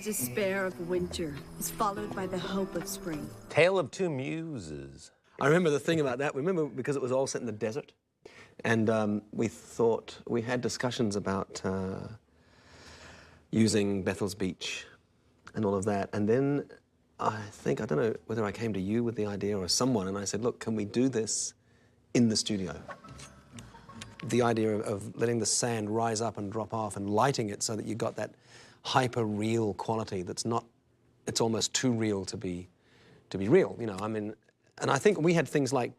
despair of winter is followed by the hope of spring. Tale of Two Muses. I remember the thing about that. Remember, because it was all set in the desert, and we had discussions about using Bethel's Beach and all of that. And then I don't know whether I came to you with the idea or someone, and I said, look, can we do this in the studio? The idea of letting the sand rise up and drop off and lighting it so that you got that hyper-real quality that's not, it's almost too real to be real, you know, I mean, and I think we had things like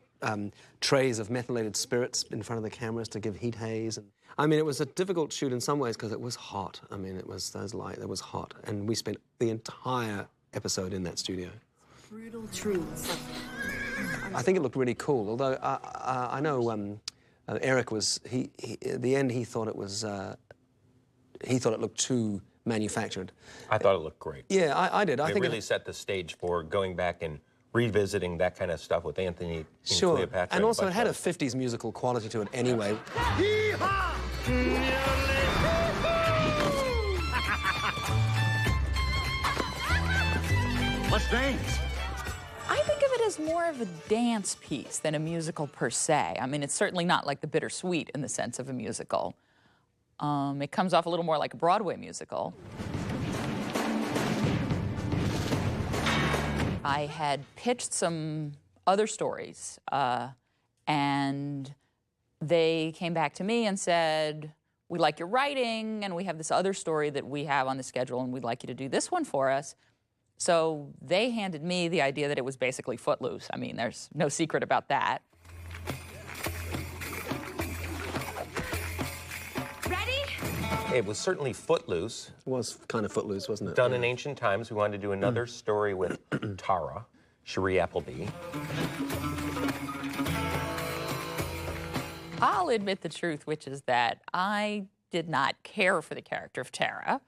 trays of methylated spirits in front of the cameras to give heat haze. And I mean, it was a difficult shoot in some ways because it was hot. I mean, it was it was hot, and we spent the entire episode in that studio. Brutal truths. I think it looked really cool, although I know Eric was, at the end he thought it looked too manufactured. I thought it looked great. Yeah, I did. I think it really set the stage for going back and revisiting that kind of stuff with Anthony and sure. Cleopatra. And also it had a 50s musical quality to it anyway. What's names? I think of it as more of a dance piece than a musical per se. I mean, it's certainly not like The Bittersweet in the sense of a musical. It comes off a little more like a Broadway musical. I had pitched some other stories, and they came back to me and said, we like your writing, and we have this other story that we have on the schedule, and we'd like you to do this one for us. So they handed me the idea that it was basically Footloose. I mean, there's no secret about that. Ready? It was certainly Footloose. It was kind of Footloose, wasn't it? Done in ancient times. We wanted to do another story with Tara, Cherie Appleby. I'll admit the truth, which is that I did not care for the character of Tara.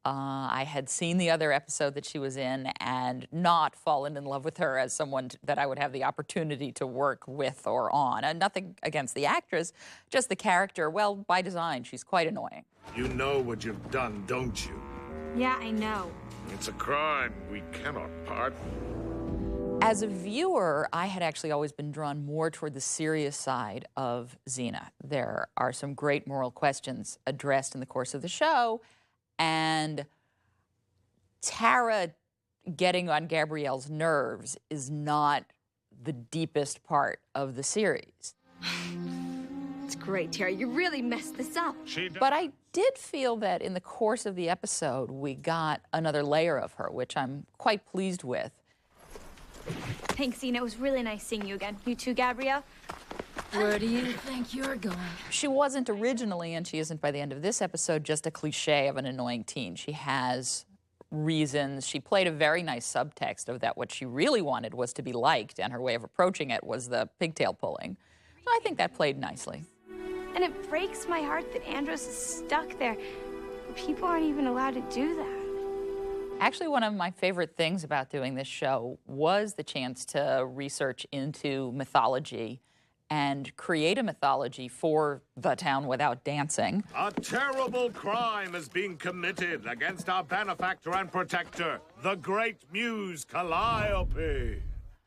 I had seen the other episode that she was in and not fallen in love with her as someone that I would have the opportunity to work with or on. And nothing against the actress, just the character. Well, by design, she's quite annoying. You know what you've done, don't you? Yeah, I know. It's a crime we cannot pardon. As a viewer, I had actually always been drawn more toward the serious side of Xena. There are some great moral questions addressed in the course of the show, and Tara getting on Gabrielle's nerves is not the deepest part of the series. It's great, Tara. You really messed this up. But I did feel that in the course of the episode, we got another layer of her, which I'm quite pleased with. Thanks, Xena. It was really nice seeing you again. You too, Gabrielle? Where do you think you're going? She wasn't originally, and she isn't by the end of this episode, just a cliche of an annoying teen. She has reasons. She played a very nice subtext of that what she really wanted was to be liked, and her way of approaching it was the pigtail pulling. So I think that played nicely. And it breaks my heart that Andros is stuck there. People aren't even allowed to do that. Actually, one of my favorite things about doing this show was the chance to research into mythology and create a mythology for the town without dancing. A terrible crime is being committed against our benefactor and protector, the great muse Calliope.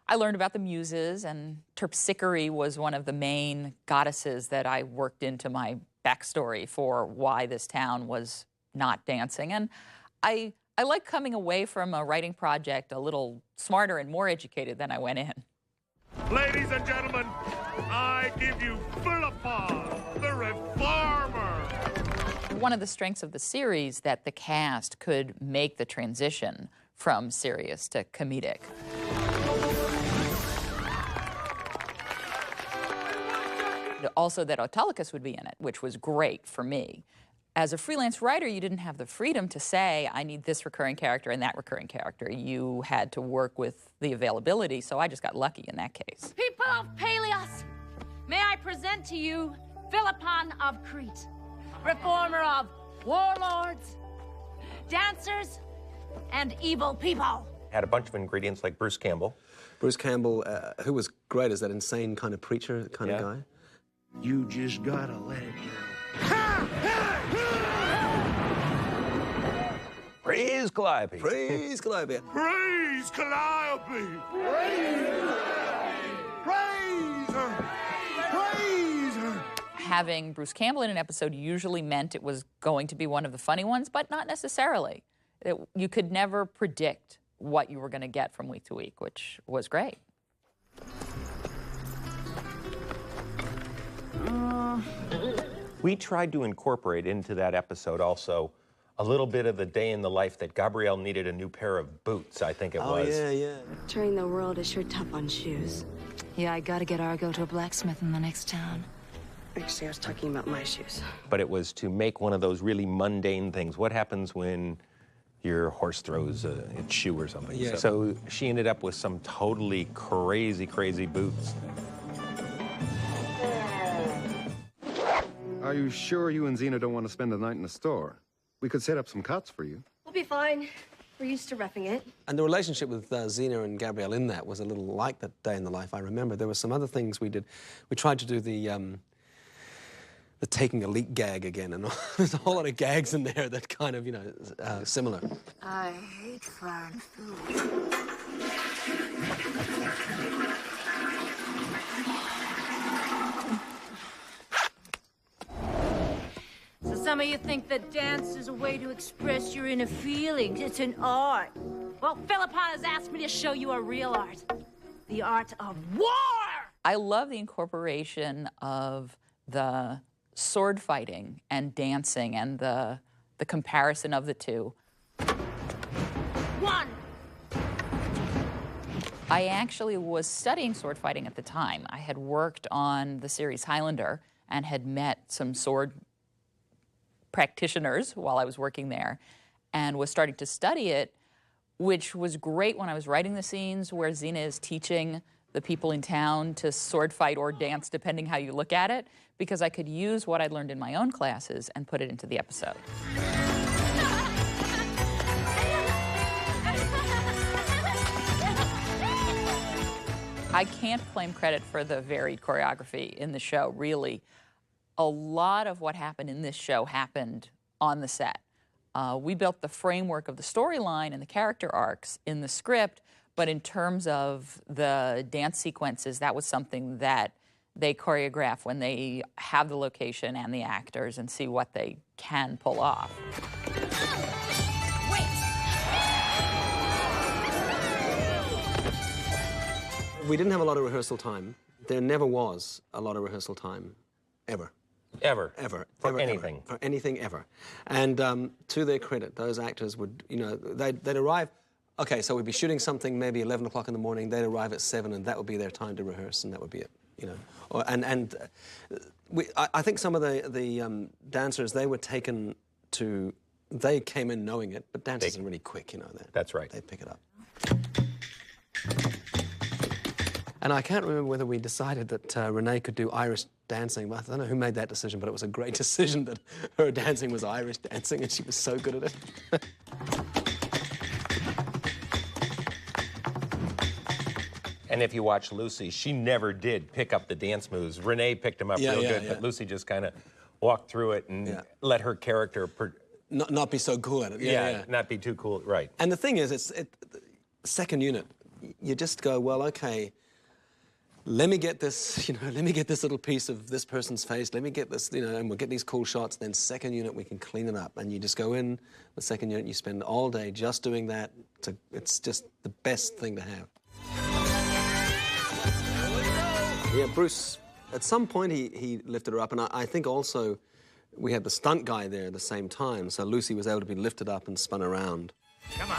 I learned about the Muses, and Terpsichore was one of the main goddesses that I worked into my backstory for why this town was not dancing. And I like coming away from a writing project a little smarter and more educated than I went in. Ladies and gentlemen, I give you Philippa, the reformer. One of the strengths of the series that the cast could make the transition from serious to comedic. Also that Autolycus would be in it, which was great for me. As a freelance writer, you didn't have the freedom to say, I need this recurring character and that recurring character. You had to work with the availability, so I just got lucky in that case. People of Peleus, may I present to you Philippon of Crete, reformer of warlords, dancers, and evil people. Had a bunch of ingredients like Bruce Campbell. Bruce Campbell, who was great as that insane kind of preacher kind of guy. You just gotta let it go. Praise Calliope. Praise Calliope. Praise Calliope! Praise her! Praise her! Having Bruce Campbell in an episode usually meant it was going to be one of the funny ones, but not necessarily. You could never predict what you were going to get from week to week, which was great. We tried to incorporate into that episode also a little bit of the day in the life that Gabrielle needed a new pair of boots, I think it was. Oh, yeah. Touring the world is sure tough on shoes. Yeah, I gotta get Argo to a blacksmith in the next town. Actually, I was talking about my shoes. But it was to make one of those really mundane things. What happens when your horse throws its shoe or something? Yeah. So she ended up with some totally crazy, crazy boots. Are you sure you and Xena don't want to spend the night in the store? We could set up some cots for you. We'll be fine. We're used to roughing it. And the relationship with Xena and Gabrielle in that was a little like that day in the life. I remember there were some other things we did. We tried to do the taking a leak gag again, and there's a whole lot of gags in there that kind of, you know, similar. I hate foreign food. So some of you think that dance is a way to express your inner feelings. It's an art. Well, Philippon has asked me to show you a real art. The art of war! I love the incorporation of the sword fighting and dancing and the comparison of the two. One! I actually was studying sword fighting at the time. I had worked on the series Highlander and had met some sword practitioners while I was working there and was starting to study it, which was great when I was writing the scenes where Xena is teaching the people in town to sword fight or dance, depending how you look at it, because I could use what I'd learned in my own classes and put it into the episode. I can't claim credit for the varied choreography in the show, really. A lot of what happened in this show happened on the set. We built the framework of the storyline and the character arcs in the script, but in terms of the dance sequences, that was something that they choreograph when they have the location and the actors and see what they can pull off. We didn't have a lot of rehearsal time. There never was a lot of rehearsal time, ever. Ever. Ever. For ever, anything. Ever. For anything ever. And to their credit, those actors would, you know, they'd arrive, okay, so we'd be shooting something maybe 11 o'clock in the morning, they'd arrive at 7 and that would be their time to rehearse and that would be it, you know. I think some of the dancers, they were taken to, they came in knowing it, but dancers are really quick, you know. That's right. They pick it up. And I can't remember whether we decided that Renee could do Irish dancing. I don't know who made that decision, but it was a great decision that her dancing was Irish dancing, and she was so good at it. And if you watch Lucy, she never did pick up the dance moves. Renee picked them up real good, but Lucy just kind of walked through it and let her character... Not be so cool at it. Not be too cool, right. And the thing is, second unit, you just go, well, okay, let me get this, you know, let me get this little piece of this person's face, let me get this, you know, and we'll get these cool shots, then second unit, we can clean it up. And you just go in, the second unit, you spend all day just doing that. It's just the best thing to have. Yeah, Bruce, at some point he lifted her up, and I think also we had the stunt guy there at the same time, so Lucy was able to be lifted up and spun around. Come on.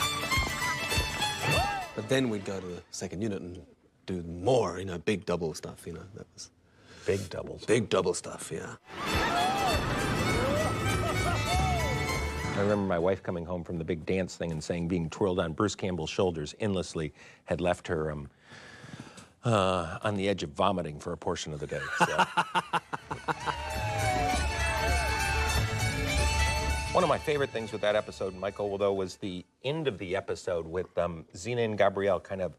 But then we'd go to the second unit and do more, you know, big double stuff, you know, that was... Big doubles. Big double stuff, yeah. I remember my wife coming home from the big dance thing and saying being twirled on Bruce Campbell's shoulders endlessly had left her on the edge of vomiting for a portion of the day. So. One of my favorite things with that episode, Michael, though, was the end of the episode with Xena and Gabrielle kind of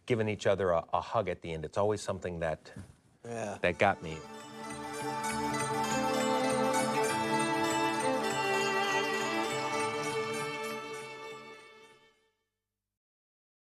giving each other a hug at the end. It's always something that got me.